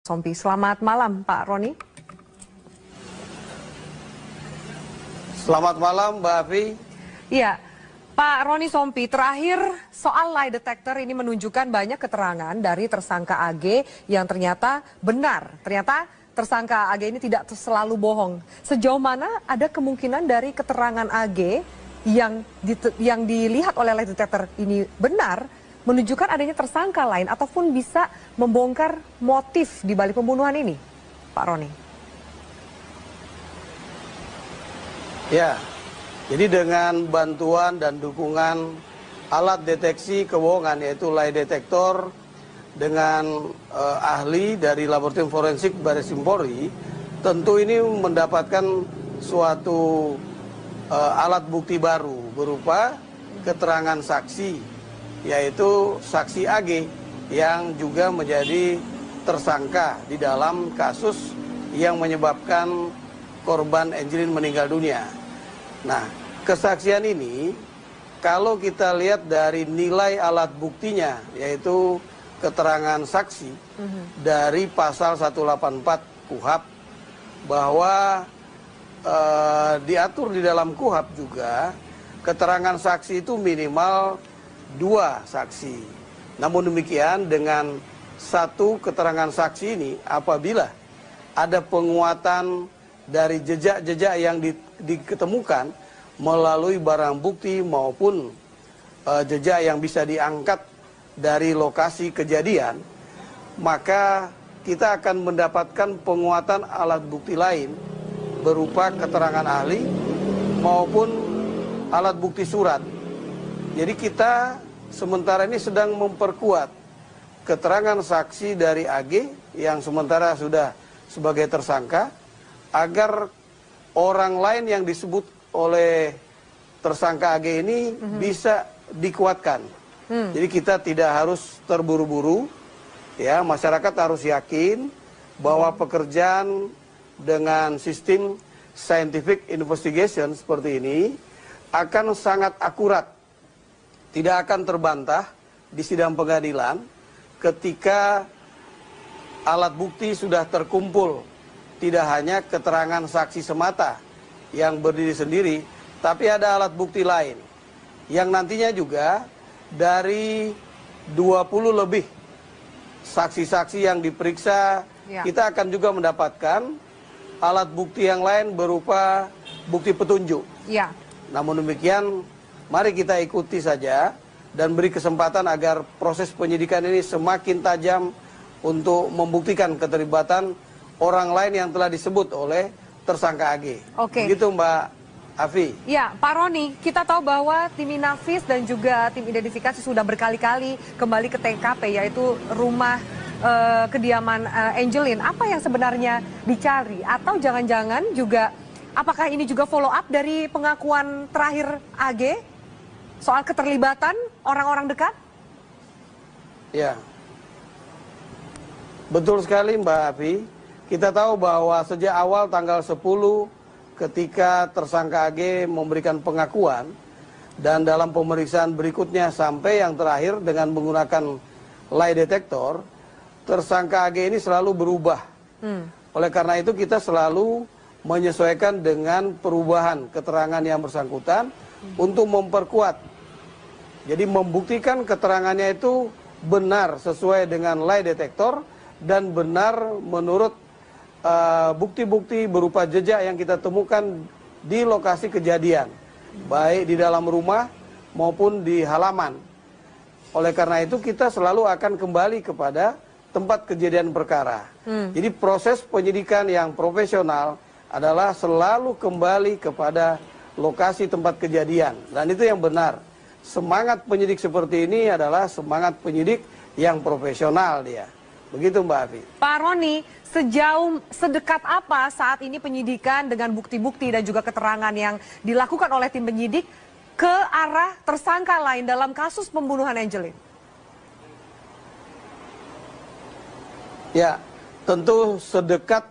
Sompi. Selamat malam Pak Roni. Selamat malam Mbak Afi. Iya, Pak Roni Sompi, terakhir soal lie detector ini menunjukkan banyak keterangan dari tersangka AG yang ternyata benar. Ternyata tersangka AG ini tidak selalu bohong. Sejauh mana ada kemungkinan dari keterangan AG yang dilihat oleh lie detector ini benar, menunjukkan adanya tersangka lain ataupun bisa membongkar motif di balik pembunuhan ini, Pak Roni? Ya, jadi dengan bantuan dan dukungan alat deteksi kebohongan yaitu lie detector dengan ahli dari Laboratorium Forensik Baris Krim Polri, tentu ini mendapatkan suatu alat bukti baru berupa keterangan saksi, yaitu saksi AG yang juga menjadi tersangka di dalam kasus yang menyebabkan korban Angelin meninggal dunia. Nah, kesaksian ini kalau kita lihat dari nilai alat buktinya, yaitu keterangan saksi dari pasal 184 KUHP, bahwa diatur di dalam KUHP juga keterangan saksi itu minimal 2 saksi. Namun demikian dengan satu keterangan saksi ini apabila ada penguatan dari jejak-jejak yang diketemukan melalui barang bukti maupun jejak yang bisa diangkat dari lokasi kejadian, maka kita akan mendapatkan penguatan alat bukti lain berupa keterangan ahli maupun alat bukti surat. Jadi kita sementara ini sedang memperkuat keterangan saksi dari AG yang sementara sudah sebagai tersangka, agar orang lain yang disebut oleh tersangka AG ini bisa dikuatkan. Jadi kita tidak harus terburu-buru, ya, masyarakat harus yakin bahwa pekerjaan dengan sistem scientific investigation seperti ini akan sangat akurat, tidak akan terbantah di sidang pengadilan ketika alat bukti sudah terkumpul. Tidak hanya keterangan saksi semata yang berdiri sendiri, tapi ada alat bukti lain yang nantinya juga dari 20 lebih saksi-saksi yang diperiksa, kita akan juga mendapatkan alat bukti yang lain berupa bukti petunjuk. Namun demikian, mari kita ikuti saja dan beri kesempatan agar proses penyidikan ini semakin tajam untuk membuktikan keterlibatan orang lain yang telah disebut oleh tersangka AG. Begitu Mbak Afi. Ya, Pak Roni, kita tahu bahwa tim Inavis dan juga tim identifikasi sudah berkali-kali kembali ke TKP, yaitu rumah kediaman Angelin. Apa yang sebenarnya dicari? Atau jangan-jangan juga, apakah ini juga follow up dari pengakuan terakhir AG soal keterlibatan orang-orang dekat? Ya, betul sekali Mbak Afi. Kita tahu bahwa sejak awal tanggal 10 ketika tersangka AG memberikan pengakuan dan dalam pemeriksaan berikutnya sampai yang terakhir dengan menggunakan lie detector, tersangka AG ini selalu berubah. Oleh karena itu kita selalu menyesuaikan dengan perubahan keterangan yang bersangkutan untuk memperkuat. Jadi membuktikan keterangannya itu benar sesuai dengan lie detector dan benar menurut bukti-bukti berupa jejak yang kita temukan di lokasi kejadian, baik di dalam rumah maupun di halaman. Oleh karena itu kita selalu akan kembali kepada tempat kejadian perkara. Jadi proses penyidikan yang profesional adalah selalu kembali kepada lokasi tempat kejadian, dan itu yang benar. Semangat penyidik seperti ini adalah semangat penyidik yang profesional dia. Begitu Mbak Afi. Pak Roni, sedekat apa saat ini penyidikan dengan bukti-bukti dan juga keterangan yang dilakukan oleh tim penyidik ke arah tersangka lain dalam kasus pembunuhan Angelin? Ya, tentu sedekat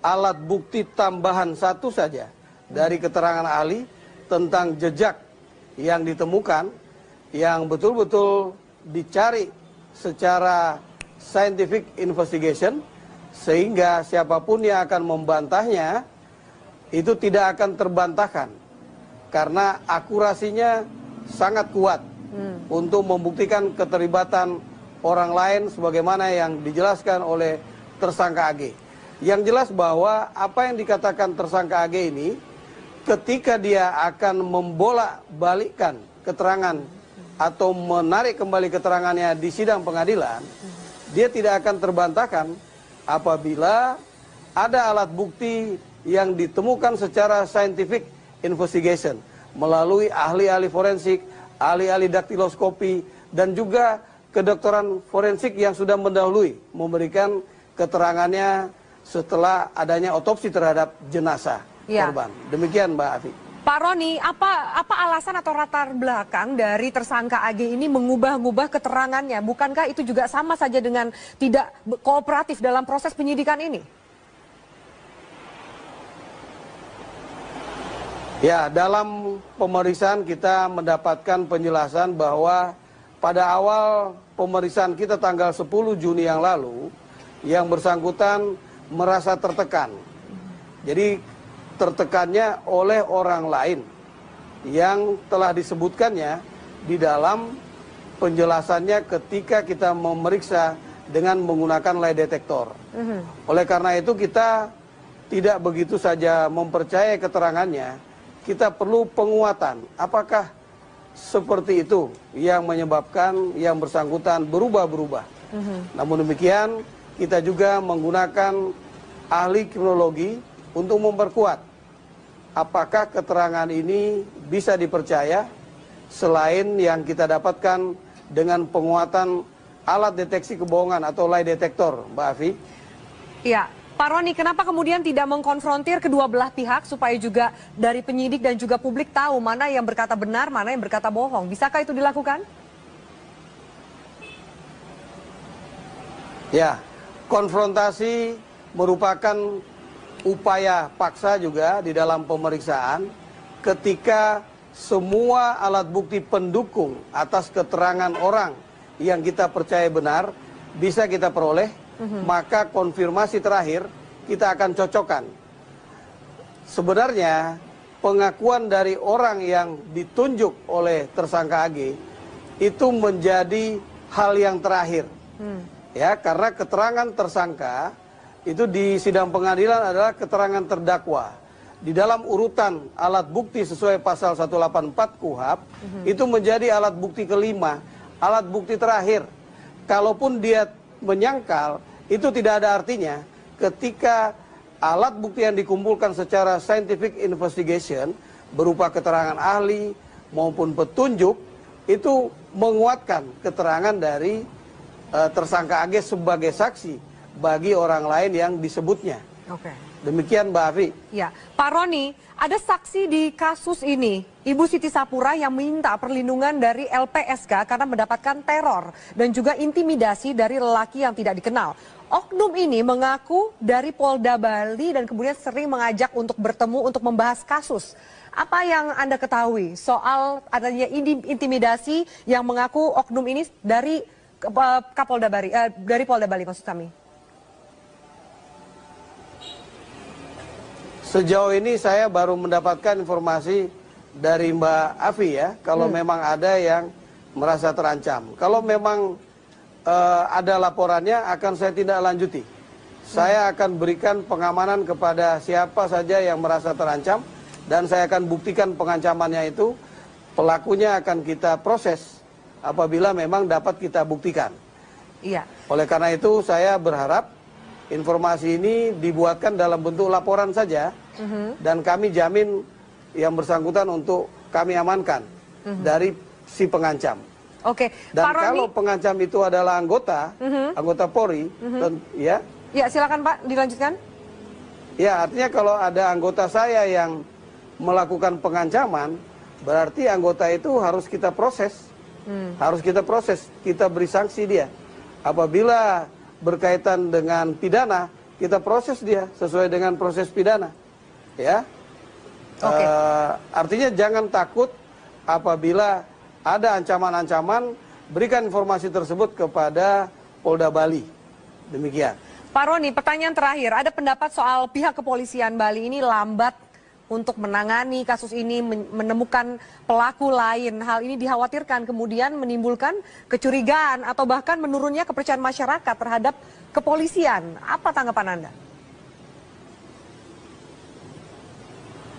alat bukti tambahan satu saja dari keterangan ahli tentang jejak yang ditemukan, yang betul-betul dicari secara scientific investigation sehingga siapapun yang akan membantahnya itu tidak akan terbantahkan karena akurasinya sangat kuat untuk membuktikan keterlibatan orang lain sebagaimana yang dijelaskan oleh tersangka AG. Yang jelas bahwa apa yang dikatakan tersangka AG ini ketika dia akan membolak-balikkan keterangan atau menarik kembali keterangannya di sidang pengadilan, dia tidak akan terbantahkan apabila ada alat bukti yang ditemukan secara scientific investigation melalui ahli-ahli forensik, ahli-ahli daktiloskopi, dan juga kedokteran forensik yang sudah mendahului memberikan keterangannya setelah adanya otopsi terhadap jenazah korban. Demikian Mbak Afi. Pak Roni, apa alasan atau latar belakang dari tersangka AG ini mengubah-ubah keterangannya? Bukankah itu juga sama saja dengan tidak kooperatif dalam proses penyidikan ini? Ya, dalam pemeriksaan kita mendapatkan penjelasan bahwa pada awal pemeriksaan kita tanggal 10 Juni yang lalu, yang bersangkutan merasa tertekan. Jadi tertekannya oleh orang lain yang telah disebutkannya di dalam penjelasannya ketika kita memeriksa dengan menggunakan lie detektor. Oleh karena itu kita tidak begitu saja mempercayai keterangannya, kita perlu penguatan. Apakah seperti itu yang menyebabkan yang bersangkutan berubah-berubah? Namun demikian kita juga menggunakan ahli kriminologi untuk memperkuat apakah keterangan ini bisa dipercaya selain yang kita dapatkan dengan penguatan alat deteksi kebohongan atau lie detektor, Mbak Afi. Ya, Pak Roni, kenapa kemudian tidak mengkonfrontir kedua belah pihak supaya juga dari penyidik dan juga publik tahu mana yang berkata benar, mana yang berkata bohong? Bisakah itu dilakukan? Ya, konfrontasi merupakan upaya paksa juga di dalam pemeriksaan ketika semua alat bukti pendukung atas keterangan orang yang kita percaya benar bisa kita peroleh, maka konfirmasi terakhir kita akan cocokkan. Sebenarnya pengakuan dari orang yang ditunjuk oleh tersangka AG itu menjadi hal yang terakhir. Ya, karena keterangan tersangka itu di sidang pengadilan adalah keterangan terdakwa. Di dalam urutan alat bukti sesuai pasal 184 KUHP, itu menjadi alat bukti kelima, alat bukti terakhir. Kalaupun dia menyangkal, itu tidak ada artinya ketika alat bukti yang dikumpulkan secara scientific investigation berupa keterangan ahli maupun petunjuk itu menguatkan keterangan dari tersangka AG sebagai saksi bagi orang lain yang disebutnya. Oke. Demikian Mbak Afi. Ya, Pak Roni, ada saksi di kasus ini, Ibu Siti Sapura yang minta perlindungan dari LPSK karena mendapatkan teror dan juga intimidasi dari lelaki yang tidak dikenal. Oknum ini mengaku dari Polda Bali dan kemudian sering mengajak untuk bertemu untuk membahas kasus. Apa yang Anda ketahui soal adanya intimidasi yang mengaku oknum ini dari Kapolda Bali, dari Polda Bali maksud kami? Sejauh ini saya baru mendapatkan informasi dari Mbak Afi ya, kalau memang ada yang merasa terancam. Kalau memang ada laporannya akan saya tindak lanjuti. Saya akan berikan pengamanan kepada siapa saja yang merasa terancam dan saya akan buktikan pengancamannya itu, pelakunya akan kita proses apabila memang dapat kita buktikan. Iya. Oleh karena itu saya berharap informasi ini dibuatkan dalam bentuk laporan saja dan kami jamin yang bersangkutan untuk kami amankan dari si pengancam. Oke. Dan Pak Roni, kalau pengancam itu adalah anggota Polri, ya. Ya, silakan Pak, dilanjutkan. Ya, artinya kalau ada anggota saya yang melakukan pengancaman, berarti anggota itu harus kita proses. Harus kita proses, kita beri sanksi dia. Apabila berkaitan dengan pidana, kita proses dia sesuai dengan proses pidana. Ya. Artinya jangan takut apabila ada ancaman-ancaman, berikan informasi tersebut kepada Polda Bali. Demikian. Pak Roni, pertanyaan terakhir, ada pendapat soal pihak kepolisian Bali ini lambat untuk menangani kasus ini, menemukan pelaku lain. Hal ini dikhawatirkan kemudian menimbulkan kecurigaan atau bahkan menurunnya kepercayaan masyarakat terhadap kepolisian. Apa tanggapan Anda?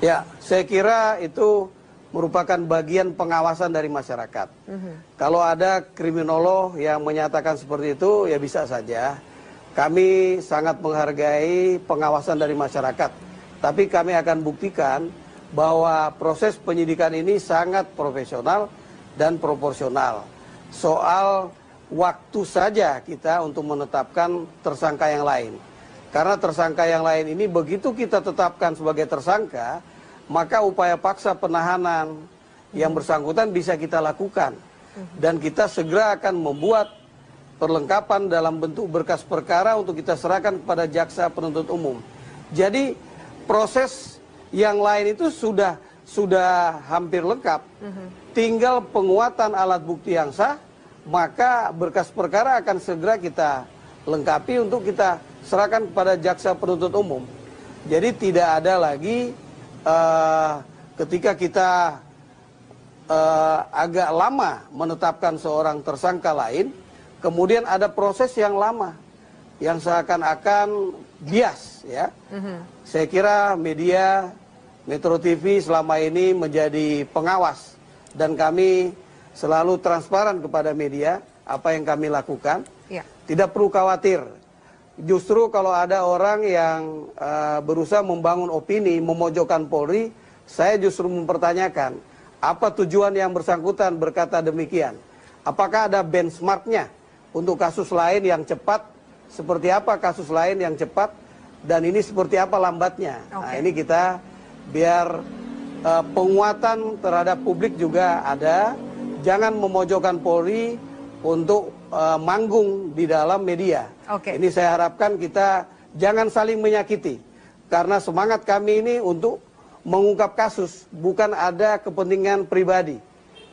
Ya, saya kira itu merupakan bagian pengawasan dari masyarakat. Kalau ada kriminolog yang menyatakan seperti itu, ya bisa saja. Kami sangat menghargai pengawasan dari masyarakat. Tapi kami akan buktikan bahwa proses penyidikan ini sangat profesional dan proporsional. Soal waktu saja kita untuk menetapkan tersangka yang lain. Karena tersangka yang lain ini begitu kita tetapkan sebagai tersangka, maka upaya paksa penahanan yang bersangkutan bisa kita lakukan. Dan kita segera akan membuat perlengkapan dalam bentuk berkas perkara untuk kita serahkan kepada jaksa penuntut umum. Jadi proses yang lain itu sudah hampir lengkap. Tinggal penguatan alat bukti yang sah, maka berkas perkara akan segera kita lengkapi untuk kita serahkan kepada jaksa penuntut umum. Jadi tidak ada lagi ketika kita agak lama menetapkan seorang tersangka lain, kemudian ada proses yang lama yang seakan-akan bias, ya. Saya kira media Metro TV selama ini menjadi pengawas dan kami selalu transparan kepada media apa yang kami lakukan. Ya. Tidak perlu khawatir. Justru kalau ada orang yang berusaha membangun opini, memojokkan Polri, saya justru mempertanyakan apa tujuan yang bersangkutan berkata demikian. Apakah ada benchmarknya untuk kasus lain yang cepat? Seperti apa kasus lain yang cepat dan ini seperti apa lambatnya. Nah, ini kita biar penguatan terhadap publik juga ada. Jangan memojokkan Polri untuk manggung di dalam media. Ini saya harapkan kita jangan saling menyakiti. Karena semangat kami ini untuk mengungkap kasus, bukan ada kepentingan pribadi.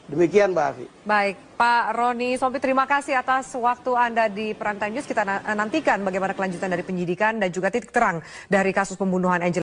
Demikian Mbak Afi. Baik, Pak Roni Sompi, terima kasih atas waktu Anda di Prime Time News. Kita nantikan bagaimana kelanjutan dari penyidikan dan juga titik terang dari kasus pembunuhan Angel.